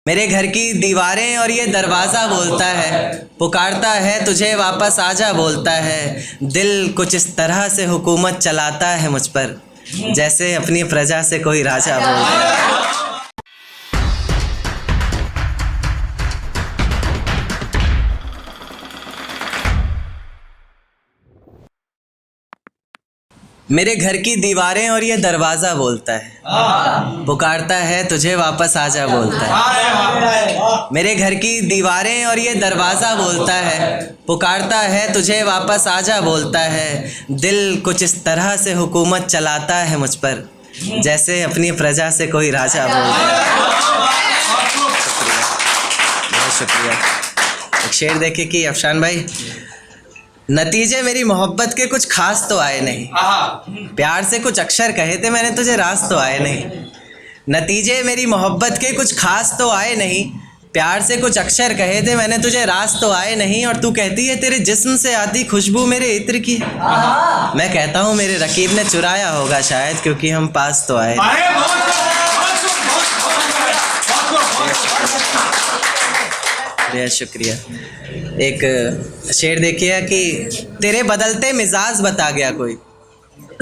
मेरे घर की दीवारें और ये दरवाज़ा बोलता है, पुकारता है तुझे वापस आजा बोलता है। दिल कुछ इस तरह से हुकूमत चलाता है मुझ पर, जैसे अपनी प्रजा से कोई राजा बोलता है। मेरे घर की दीवारें और ये दरवाज़ा बोलता है, पुकारता है तुझे वापस आजा बोलता है। मेरे घर की दीवारें और ये दरवाज़ा बोलता है, पुकारता है तुझे वापस आजा बोलता है। दिल कुछ इस तरह से हुकूमत चलाता है मुझ पर, जैसे अपनी प्रजा से कोई राजा बोलता है। बहुत शुक्रिया। एक शेर देखे कि अफशान भाई, नतीजे मेरी मोहब्बत के कुछ खास तो आए नहीं, प्यार से कुछ अक्षर कहे थे मैंने तुझे रास तो आए नहीं। नतीजे मेरी मोहब्बत के कुछ खास तो आए नहीं, प्यार से कुछ अक्षर कहे थे मैंने तुझे रास तो आए नहीं। और तू कहती है तेरे जिस्म से आती खुशबू मेरे इत्र की, मैं कहता हूँ मेरे रकीब ने चुराया होगा शायद, क्योंकि हम पास तो आए। बहुत शुक्रिया। एक शेर देखिए कि तेरे बदलते मिजाज बता गया कोई,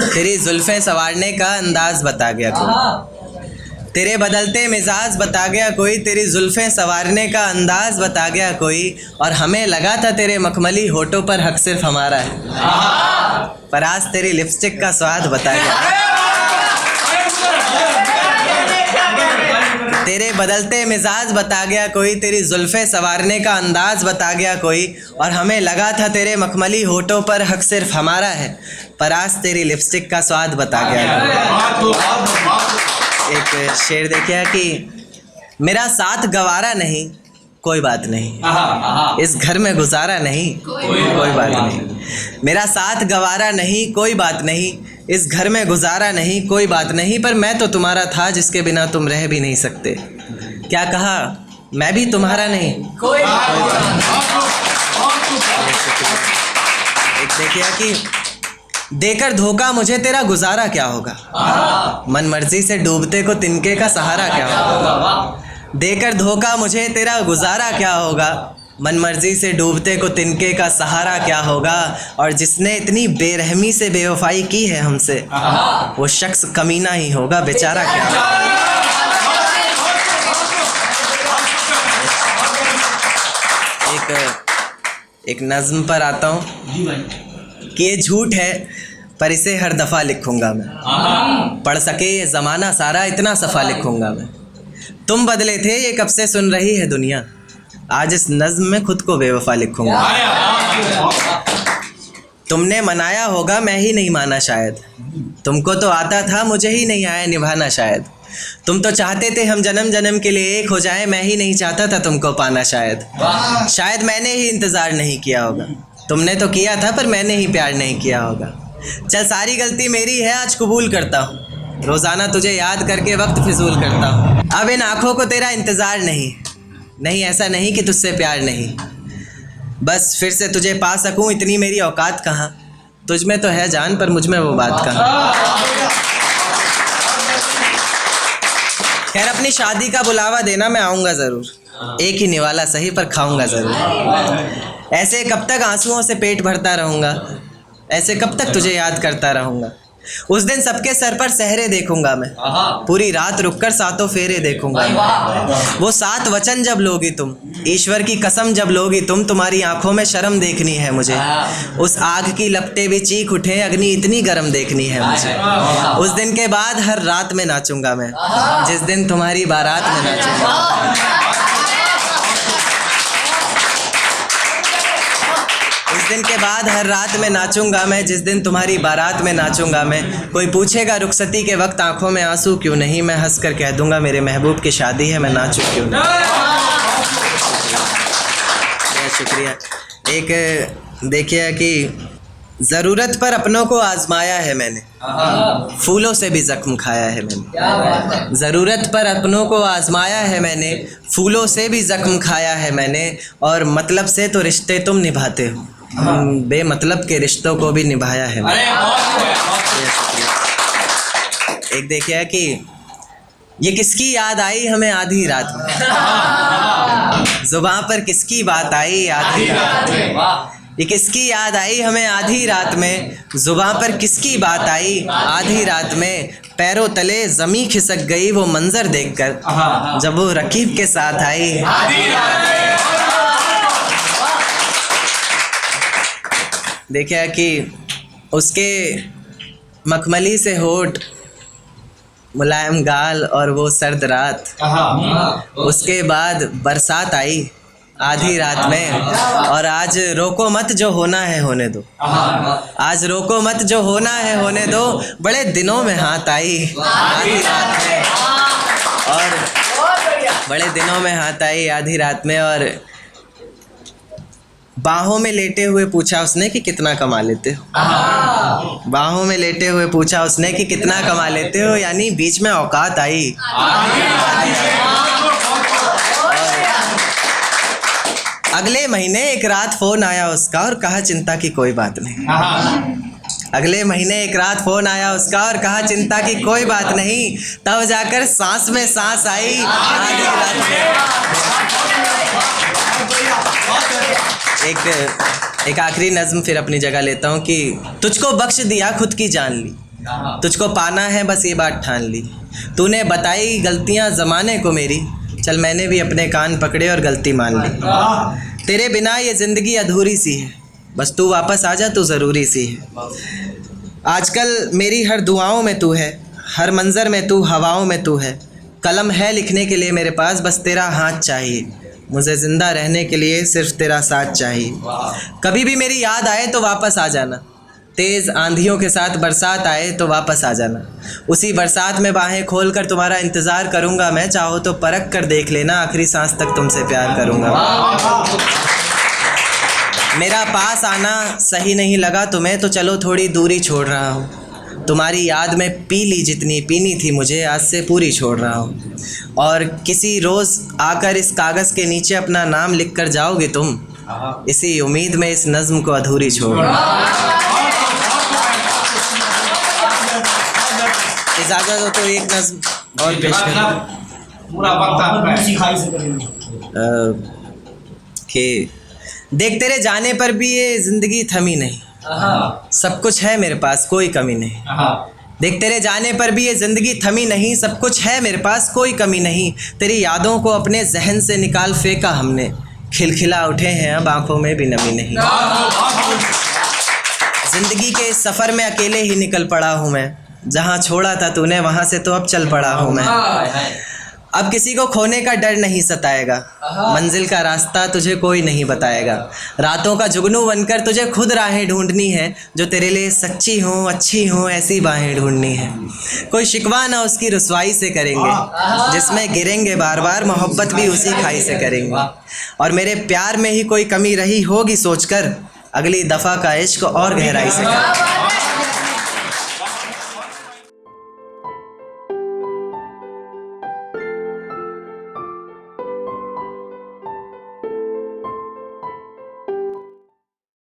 तेरी जुल्फ़ें संवारने का अंदाज बता गया कोई। तेरे बदलते मिजाज बता गया कोई, तेरी जुल्फ़ें संवारने का अंदाज बता गया कोई। और हमें लगा था तेरे मखमली होठों पर हक सिर्फ हमारा है, पर आज तेरी लिपस्टिक का स्वाद बता गया। तेरे बदलते मिजाज बता गया कोई, तेरी जुल्फ़े संवारने का अंदाज बता गया कोई। और हमें लगा था तेरे मखमली होठों पर हक सिर्फ हमारा है, पर आज तेरी लिपस्टिक का स्वाद बता गया कोई। एक शेर देखिए कि मेरा साथ गवारा नहीं कोई बात नहीं, इस घर में गुजारा नहीं कोई बात नहीं। मेरा साथ गवारा नहीं कोई बात नहीं, इस घर में गुजारा नहीं कोई बात नहीं। पर मैं तो तुम्हारा था जिसके बिना तुम रह भी नहीं सकते। क्या कहा, मैं भी तुम्हारा नहीं कोई बात नहीं। एक देखिए कि देकर धोखा मुझे तेरा गुजारा क्या होगा, मन मर्जी से डूबते को तिनके का सहारा क्या होगा। देकर धोखा मुझे तेरा गुजारा क्या होगा, मन मर्जी से डूबते को तिनके का सहारा क्या होगा। और जिसने इतनी बेरहमी से बेवफाई की है हमसे, वो शख्स कमीना ही होगा, बेचारा क्या होगा। एक नज़्म पर आता हूँ कि ये झूठ है पर इसे हर दफ़ा लिखूँगा मैं, पढ़ सके ये ज़माना सारा इतना सफ़ा लिखूँगा मैं। तुम बदले थे ये कब से सुन रही है दुनिया, आज इस नज़्म में खुद को बेवफा लिखूँगा। तुमने मनाया होगा मैं ही नहीं माना शायद, तुमको तो आता था मुझे ही नहीं आया निभाना शायद। तुम तो चाहते थे हम जन्म जन्म के लिए एक हो जाए, मैं ही नहीं चाहता था तुमको पाना शायद। शायद मैंने ही इंतज़ार नहीं किया होगा, तुमने तो किया था पर मैंने ही प्यार नहीं किया होगा। चल सारी गलती मेरी है आज कबूल करता हूँ, रोज़ाना तुझे याद करके वक्त फिजूल करता हूँ। अब इन आँखों को तेरा इंतज़ार नहीं, ऐसा नहीं कि तुझसे प्यार नहीं, बस फिर से तुझे पा सकूं इतनी मेरी औकात कहाँ। तुझ में तो है जान पर मुझ में वो बात कहाँ। खैर अपनी शादी का बुलावा देना, मैं आऊँगा ज़रूर, एक ही निवाला सही पर खाऊँगा ज़रूर। ऐसे कब तक आंसुओं से पेट भरता रहूँगा, ऐसे कब तक तुझे याद करता रहूँगा। उस दिन सबके सर पर सहरे देखूंगा मैं, पूरी रात रुककर सातों फेरे देखूंगा। वो 7 वचन जब लोगी तुम, ईश्वर की कसम जब लोगी तुम, तुम्हारी आंखों में शर्म देखनी है मुझे। उस आग की लपटें भी चीख उठे, अग्नि इतनी गर्म देखनी है मुझे। उस दिन के बाद हर रात में नाचूंगा मैं, जिस दिन तुम्हारी बारात में नाचूंगा। उस दिन के बाद हर रात में नाचूंगा मैं, जिस दिन तुम्हारी बारात में नाचूंगा मैं। कोई पूछेगा रुखसती के वक्त आंखों में आंसू क्यों नहीं, मैं हंस कर कह दूंगा मेरे महबूब की शादी है, मैं नाचूं क्यों नहीं। बहुत शुक्रिया। एक देखिए कि ज़रूरत पर अपनों को आजमाया है मैंने, फूलों से भी ज़ख्म खाया है मैंने। ज़रूरत पर अपनों को आजमाया है मैंने, फूलों से भी ज़ख्म खाया है मैंने। और मतलब से तो रिश्ते तुम निभाते हो, बेमतलब के रिश्तों को भी निभाया है मैंने। एक देखिए कि ये किसकी याद आई हमें आधी रात में, जुबां पर किसकी बात आई आधी रात में, ये किसकी याद आई हमें आधी रात में, जुबां पर किसकी बात आई आधी रात में, पैरों तले जमी खिसक गई वो मंजर देखकर जब वो रकीब के साथ आई आधी रात में। देखा कि उसके मखमली से होठ, मुलायम गाल और वो सर्द रात, उसके बाद बरसात आई आधी रात में। और आज रोको मत जो होना है होने दो, आज रोको मत जो होना है होने दो, बड़े दिनों में हाथ आई आधी रात में, और बड़े दिनों में हाथ आई आधी रात में। और बाहों में लेटे हुए पूछा उसने कि कितना कमा लेते हो, बाहों में लेटे हुए पूछा उसने कि कितना कमा लेते हो, यानी बीच में औकात आई। अगले महीने एक रात फोन आया उसका और कहा चिंता की कोई बात नहीं, अगले महीने एक रात फोन आया उसका और कहा चिंता की कोई बात नहीं, तब जाकर सांस में सांस आई आधी रात में। एक आखिरी नज्म फिर अपनी जगह लेता हूँ कि तुझको बख्श दिया खुद की जान ली, तुझको पाना है बस ये बात ठान ली, तूने बताई गलतियाँ ज़माने को मेरी, चल मैंने भी अपने कान पकड़े और गलती मान ली। तेरे बिना ये ज़िंदगी अधूरी सी है, बस तू वापस आ जा, तू ज़रूरी सी है। आजकल मेरी हर दुआओं में तू है, हर मंज़र में तू, हवाओं में तू है, कलम है लिखने के लिए मेरे पास, बस तेरा हाथ चाहिए, मुझे ज़िंदा रहने के लिए सिर्फ तेरा साथ चाहिए। कभी भी मेरी याद आए तो वापस आ जाना, तेज़ आंधियों के साथ बरसात आए तो वापस आ जाना, उसी बरसात में बाहें खोल कर तुम्हारा इंतज़ार करूँगा मैं, चाहो तो परख कर देख लेना, आखिरी सांस तक तुमसे प्यार करूँगा। मेरा पास आना सही नहीं लगा तुम्हें तो चलो थोड़ी दूरी छोड़ रहा हूँ, तुम्हारी याद में पी ली जितनी पीनी थी मुझे, आज से पूरी छोड़ रहा हूँ। और किसी रोज़ आकर इस कागज़ के नीचे अपना नाम लिख कर जाओगे तुम, इसी उम्मीद में इस नज़्म को अधूरी छोड़ रहा हूँ। इजाज़त हो तो एक नज़्म और पेश कि देख तेरे जाने पर भी ये ज़िंदगी थमी नहीं, सब कुछ है मेरे पास कोई कमी नहीं, देख तेरे जाने पर भी ये ज़िंदगी थमी नहीं, सब कुछ है मेरे पास कोई कमी नहीं, तेरी यादों को अपने जहन से निकाल फेंका हमने, खिलखिला उठे हैं अब आंखों में भी नमी नहीं। ज़िंदगी के इस सफ़र में अकेले ही निकल पड़ा हूँ मैं, जहाँ छोड़ा था तूने वहाँ से तो अब चल पड़ा हूँ मैं, अब किसी को खोने का डर नहीं सताएगा, मंजिल का रास्ता तुझे कोई नहीं बताएगा, रातों का जुगनू बनकर तुझे खुद राहें ढूंढनी है, जो तेरे लिए सच्ची हों अच्छी हों ऐसी बाहें ढूंढनी है, कोई शिकवा ना उसकी रुसवाई से करेंगे, जिसमें गिरेंगे बार बार मोहब्बत भी उसी खाई से करेंगे, और मेरे प्यार में ही कोई कमी रही होगी सोचकर, अगली दफ़ा का इश्क और गहराई से करेंगे।